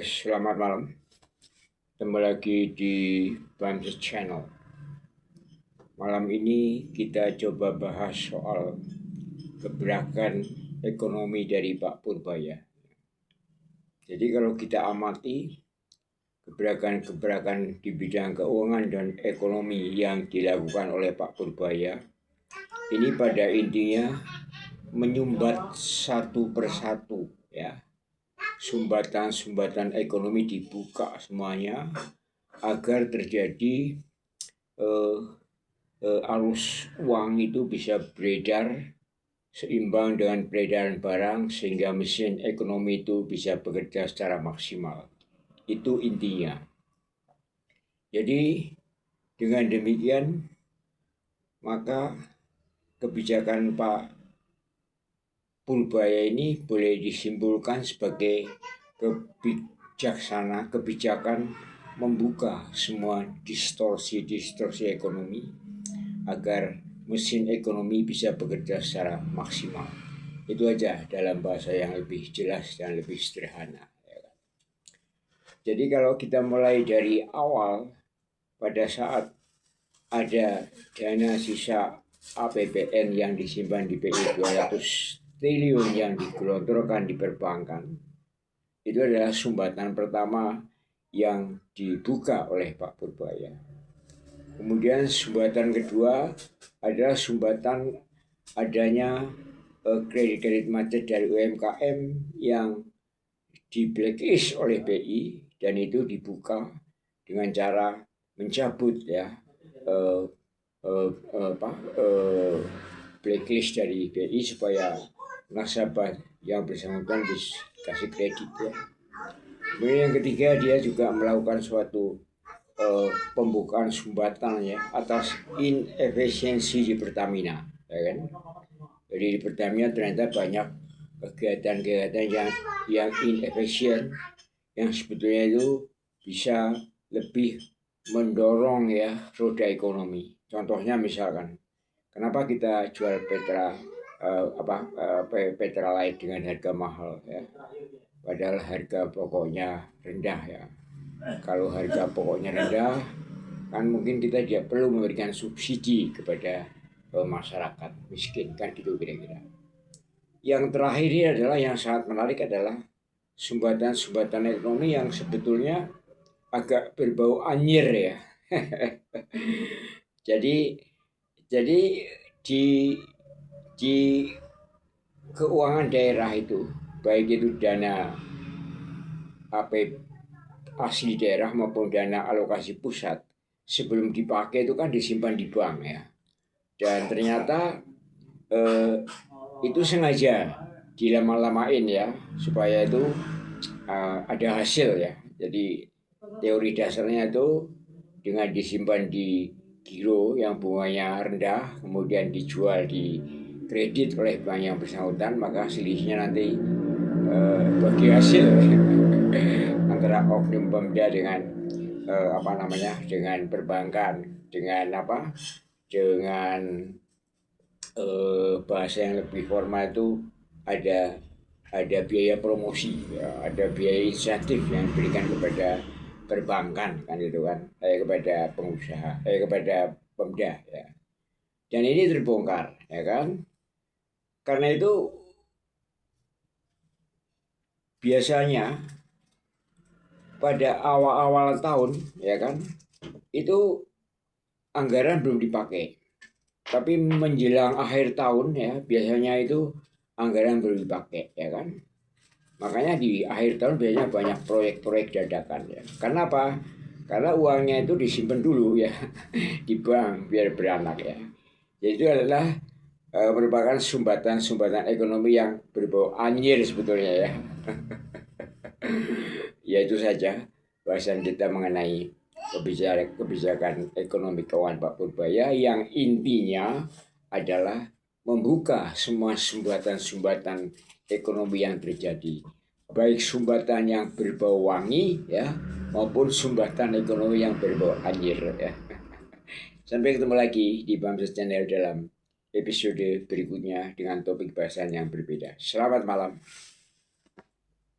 Selamat malam. Ketemu lagi di Bamses Channel. Malam ini kita coba bahas soal gebrakan ekonomi dari Pak Purbaya. Jadi kalau kita amati gebrakan-gebrakan di bidang keuangan dan ekonomi yang dilakukan oleh Pak Purbaya, ini pada intinya menyumbat satu persatu, ya. Sumbatan-sumbatan ekonomi dibuka semuanya agar terjadi arus uang itu bisa beredar seimbang dengan peredaran barang sehingga mesin ekonomi itu bisa bekerja secara maksimal. Itu intinya. Jadi dengan demikian maka kebijakan Pak Purbaya ini boleh disimpulkan sebagai kebijakan membuka semua distorsi ekonomi agar mesin ekonomi bisa bekerja secara maksimal. Itu aja dalam bahasa yang lebih jelas dan lebih sederhana. Jadi kalau kita mulai dari awal, pada saat ada dana sisa APBN yang disimpan di BI 200 triliun yang digelontorkan di perbankan, itu adalah sumbatan pertama yang dibuka oleh Pak Purbaya. Kemudian sumbatan kedua adalah sumbatan adanya kredit macet dari UMKM yang di blacklist oleh BI, dan itu dibuka dengan cara mencabut blacklist dari BI supaya nasabah yang bersangkutan dikasih kredit, ya. Kemudian yang ketiga, dia juga melakukan suatu pembukaan sumbatan, ya, atas inefisiensi di Pertamina, ya kan? Jadi di Pertamina ternyata banyak kegiatan-kegiatan yang inefisien yang sebetulnya itu bisa lebih mendorong, ya, roda ekonomi. Contohnya misalkan, kenapa kita jual Petralite dengan harga mahal, ya? Padahal harga pokoknya rendah, ya. Kalau harga pokoknya rendah, kan mungkin kita tidak perlu memberikan subsidi kepada masyarakat miskin, kan gitu kira-kira. Yang terakhir ini adalah yang sangat menarik adalah sumbatan-sumbatan ekonomi yang sebetulnya agak berbau anyir, ya. Jadi di keuangan daerah itu, baik itu dana asli daerah maupun dana alokasi pusat, sebelum dipakai itu kan disimpan di bank, ya. Dan ternyata itu sengaja dilama-lamain, ya, supaya itu ada hasil, ya. Jadi teori dasarnya itu dengan disimpan di giro yang bunganya rendah, kemudian dijual di kredit oleh bank yang bersangkutan, maka selisihnya nanti bagi hasil antara oknum Pemda dengan dengan perbankan, dengan bahasa yang lebih formal itu ada biaya promosi, ya, ada biaya insentif yang diberikan kepada perbankan, kan itu kan, kepada pengusaha, kepada Pemda, ya. Dan ini terbongkar, ya kan? Karena itu biasanya pada awal-awal tahun, ya kan, itu anggaran belum dipakai. Tapi menjelang akhir tahun, ya, biasanya itu anggaran belum dipakai, ya kan. Makanya di akhir tahun biasanya banyak proyek-proyek dadakan, ya. Karena apa? Karena uangnya itu disimpan dulu, ya, di bank biar beranak, ya. Jadi itu adalah merupakan sumbatan-sumbatan ekonomi yang berbau anyir sebetulnya, ya. Ya itu saja bahasan kita mengenai kebijakan ekonomi keuangan Pak Purbaya yang intinya adalah membuka semua sumbatan-sumbatan ekonomi yang terjadi, baik sumbatan yang berbau wangi, ya, maupun sumbatan ekonomi yang berbau anyir, ya. Sampai ketemu lagi di Bamses Channel dalam episode berikutnya dengan topik bahasan yang berbeda. Selamat malam.